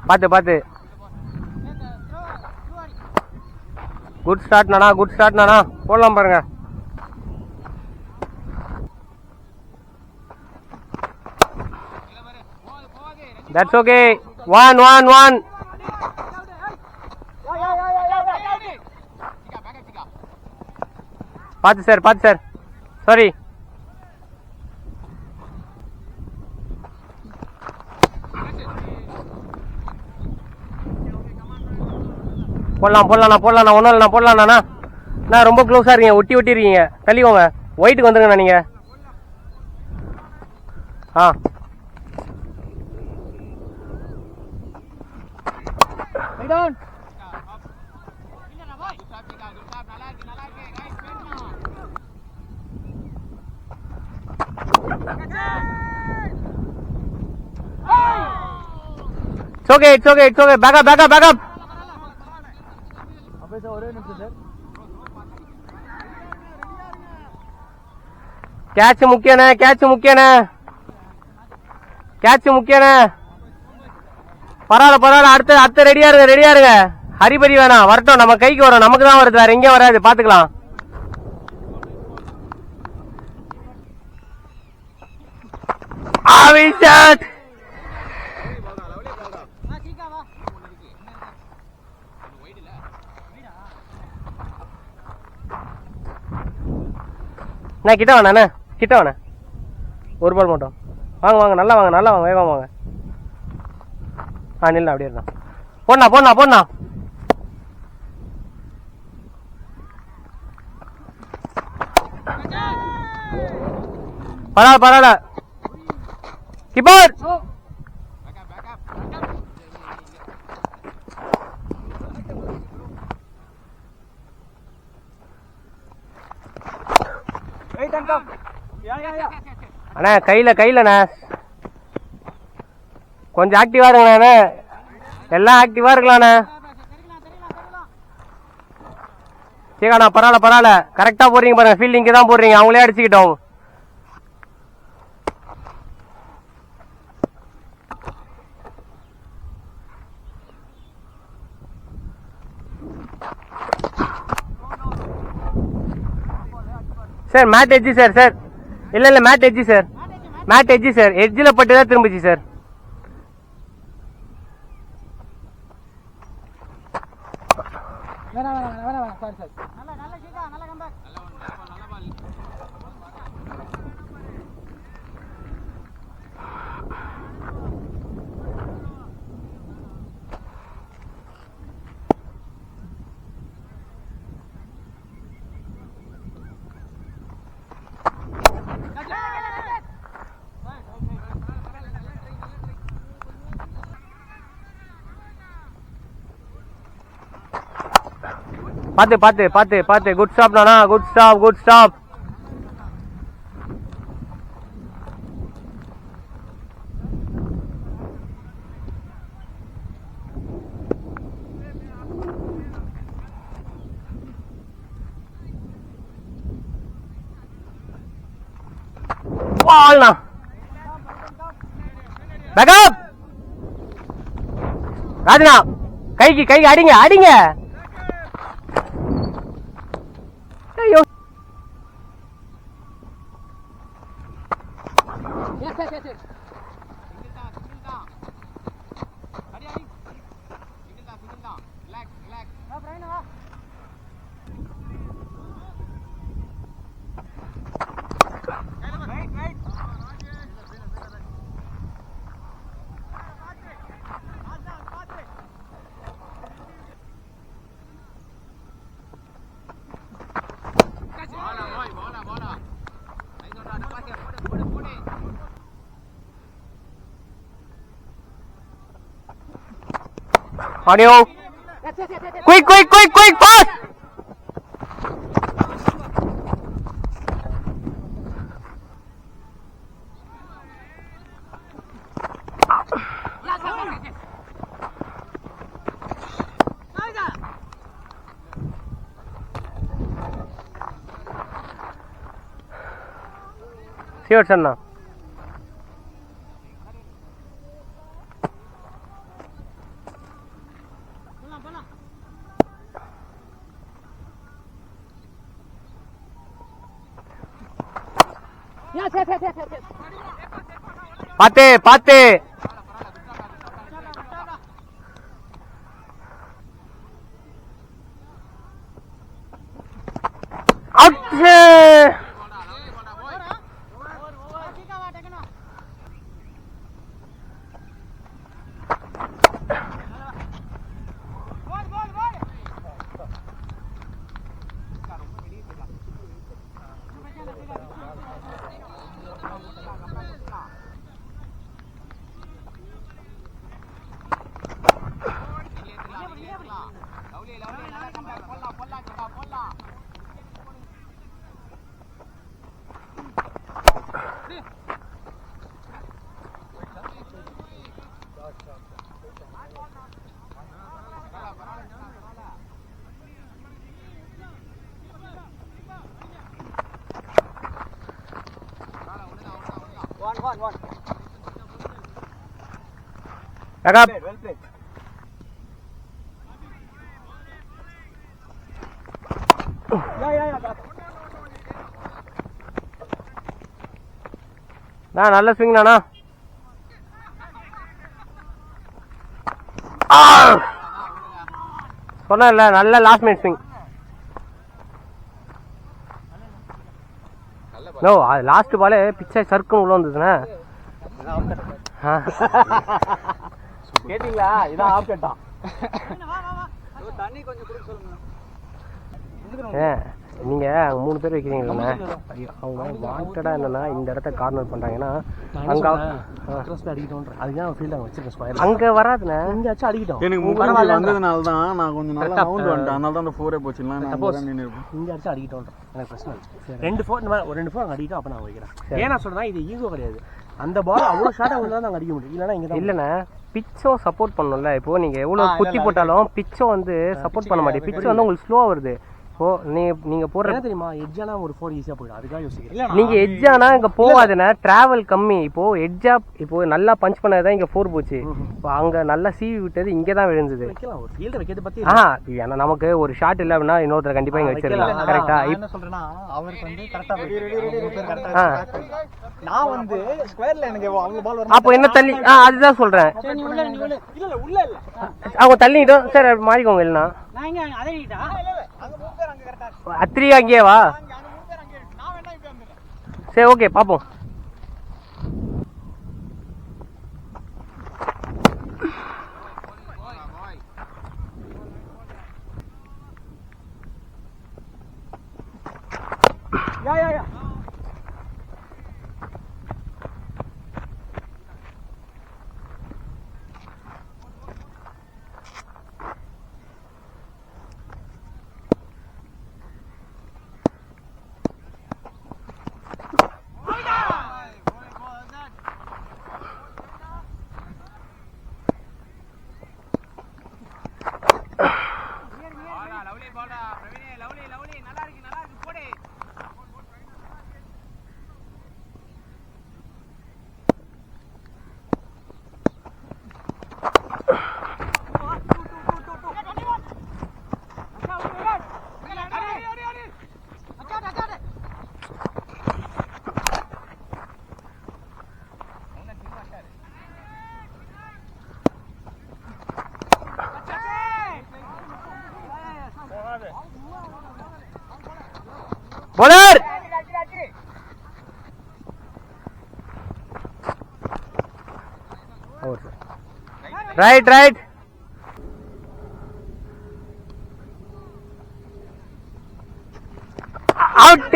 பார்த்து பார்த்து. Good start நானா, குட் ஸ்டார்ட் நானா. போடலாம் பாருங்க. That's okay. 1-1-1. பார்த்து சார், பார்த்து சார். சாரி. போடலாம் போடலாம் போடலாம். ஒன்றும் இல்லைண்ணா, போடலாண்ணா. நான் ரொம்ப க்ளோஸாக இருக்கீங்க, ஒட்டி ஒட்டி இருக்கீங்க. தள்ளிக்கோங்க, ஒயிட்டுக்கு வந்துருங்கண்ணா நீங்கள். ஆ It's okay, it's okay, it's okay. Back up, back up, back up. Catch முக்கியண்ணே, catch முக்கியண்ணே, catch முக்கியண்ணே. பரவாயில்ல பரவாயில்ல. அடுத்த ரெடியா இருங்க, ரெடியா இருங்க. ஹரிபரி வேணாம், வரட்டும். நம்ம கைக்கு வரும், நமக்கு தான் வருது, வேற எங்கேயும் வராது. பாத்துக்கலாம். ஆவிஷாட் நான் கிட்ட வேணா, கிட்ட வேணா. ஒரு பால் மட்டும். வாங்க வாங்க, நல்லா வாங்க, நல்லா வாங்க, வேகமாக வாங்க. நில்ல, அப்படியே இருந்தா. போண்ணா போண்ணா போண்ணா. பரவாயில்ல பரவாயில்ல. கீப்பர் அண்ணா, கையில கையிலண்ணா. கொஞ்சம் ஆக்டிவா இருங்கண்ணா. எல்லாம் ஆக்டிவா இருக்கலாண்ணா. சரிண்ணா, பரவாயில்ல பரவாயில்ல. கரெக்டா போடுறீங்க பாருங்க. ஃபீல்டிங்க்கு தான் போடுறீங்க, அவங்களே அடிச்சுக்கிட்டோம். Sir made edge sir. Sir இல்ல இல்ல, made edge sir, made edge sir. எட்ஜில் பட்டு தான் திரும்பிச்சு சார். பாத்து பாத்து பாத்து பாத்து. குட் ஸ்டாப் நானா, குட் ஸ்டாப், குட் ஸ்டாப். பால்னா, பேக்கப். ராஜனா, கைக்கு கைக்கு அடிங்க அடிங்க. ஐயோ, audio. Quick, quick, quick, quick, fast. Sure, Sanna. பாத்து பாத்து அவுட். Back up. நல்ல ஸ்விங் நானா. சொன்னேன்ல நல்ல லாஸ்ட் மினிட் ஸ்விங். நோ அது லாஸ்ட் பாலே பிச்சை சர்க்குன்னு உள்ள வந்ததுண்ணே. கேட்டீங்களா? இதான் ஆஃப் கட்டான். தண்ணி கொஞ்சம் குடிக்க சொல்லுங்க. நீங்க அங்க 3 பேர் வைக்கிறீங்களா? அவங்க வாண்டடா என்னன்னா இந்த இடத்த கார்னர் பண்றாங்கன்னா அங்க அதுதான் ஃபீல்ட் அங்க வச்சிருக்கேன் ஸ்கொயர். அங்க வராதுண்ணே, இங்கயாச்சும் அடிக்கிட்டோம். எனக்கு முன்னாடி வந்ததுனால தான் நான் கொஞ்சம் நல்லா ரவுண்ட் வந்துட்டேன். அதனால தான் அந்த 4 போச்சுல. நான் சப்போஸ் இங்கயாச்சும் அடிக்கிட்டோம். எனக்கு பிரச்சனை இல்லை. 2 4 ஒரு 2 4 அங்க அடிக்கிட்டோம். அப்ப நான் வைக்கிறேன். ஏன்னா சொல்றேன் இது ஈகோ கிடையாது. அந்த பால் அவ்வளவு ஷார்ட்டா வந்தா நாங்க அடிக்க முடியும். இல்லனா இங்க இல்லண்ணே பிச்சோ சப்போர்ட் பண்ணணும்ல. இப்போ நீங்க எவ்வளவு குத்தி போட்டாலும் பிச்சோ வந்து சப்போர்ட் பண்ண மாட்டேங்குது. பிச்சோ வந்து உங்களுக்கு ஸ்லோவா வருது. ஓ நீங்க போடுற தெரியுமா எட்ஜானா ஒரு 4 ஈஸியா போயிடும். அதுக்காக யோசிக்கிறேன். நீங்க எட்ஜானா இங்க போகாதுன்னா டிராவல் கம்மி. இப்போ எட்ஜா இப்போ நல்லா பஞ்ச் பண்ணதான் இங்க 4 போச்சு. இப்போ அங்க நல்லா சீவி விட்டது இங்க தான் விழுந்தது. வைக்கலாம் ஒரு ஃபீல்ட் வைக்கிறது பத்தி ஏன்னா நமக்கு ஒரு ஷாட் இல்ல அப்படின்னா இன்னொருத்தர கண்டிப்பா இங்க வச்சிரலாம். கரெக்ட்டா? என்ன சொல்றேன்னா அவருக்கு வந்து கரெக்ட்டா நான் வந்து ஸ்கொயர்ல எனக்கு அவங்க பால் வரும். அப்போ என்ன தள்ளி அதுதான் சொல்றேன். இல்ல உள்ள இல்ல அவங்க தள்ளிட்டோம் சார். மாறிக்கோங்க. இல்லனா நான் இங்க அதே நீட்டா அங்க 3 பேர் அங்க கரெக்ட்டா அத்ரி அங்கேயே வா. அங்க 3 பேர் அங்கே நான் வேணா இப்ப வந்துறேன். சரி ஓகே பாப்போம். யா bowler right out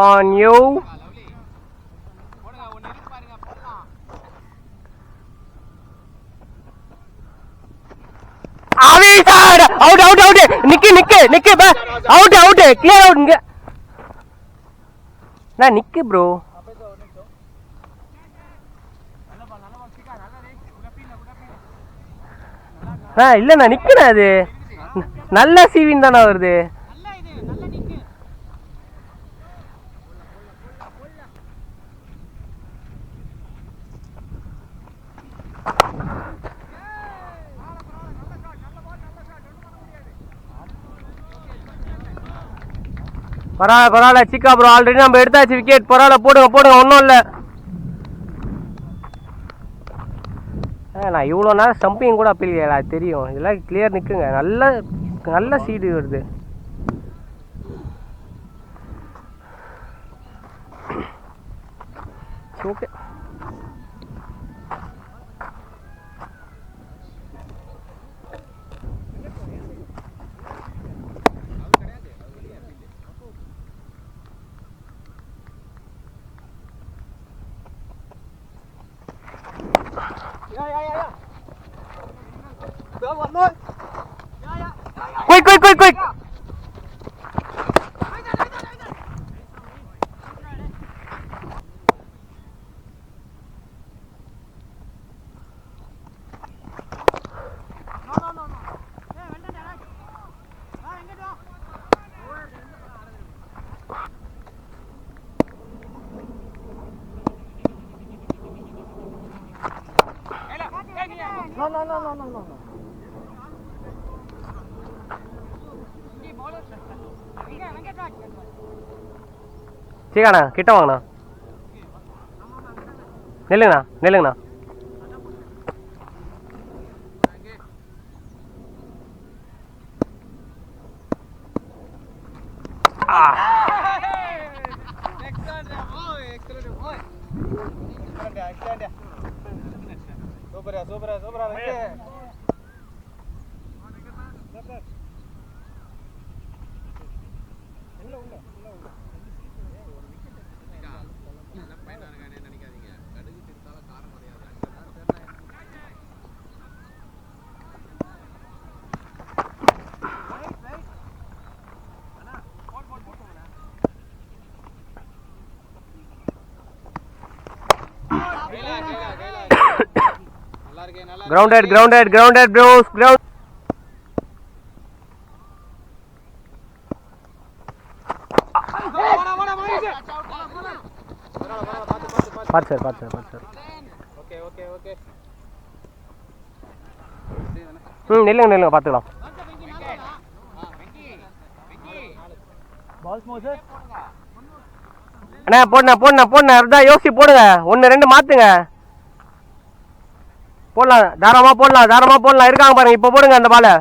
on you. Out நிக்கு அவுட் கிளியர் அவுட். இங்க நான் நிக்கு ப்ரோ. இல்லண்ணா நிக்கண்ணா. அது நல்ல சீவின் தானே வருது. பரவாயில்ல சிக்கா ப்ரோ ஆல்ரெடி நம்ம எடுத்தாச்சு விக்கெட். பரவாயில்ல போடுங்க ஒன்றும் இல்லை. நான் இவ்வளோ நேரம் ஸ்டம்பிங் கூட அப்பீல் இல்லையா தெரியும். இதெல்லாம் கிளியர் நிற்குங்க. நல்ல சீடு வருது. Okay Quick. No. சீக்காண்ணா கிட்ட வாங்கண்ணா. நில்லுங்கண்ணா. சூப்பரா Grounded bros. Parts sir. Okay. நில்லுங்க பாத்துக்கலாம். பால் ஸ்மோசர் அண்ணா போடுண்ணா அதான் யோசி போடுங்க. 1-2 மாத்துங்க. போடலாம் தாராளமா போடலாம் இருக்காங்க பாருங்க. இப்போ போடுங்க அந்த பாலை.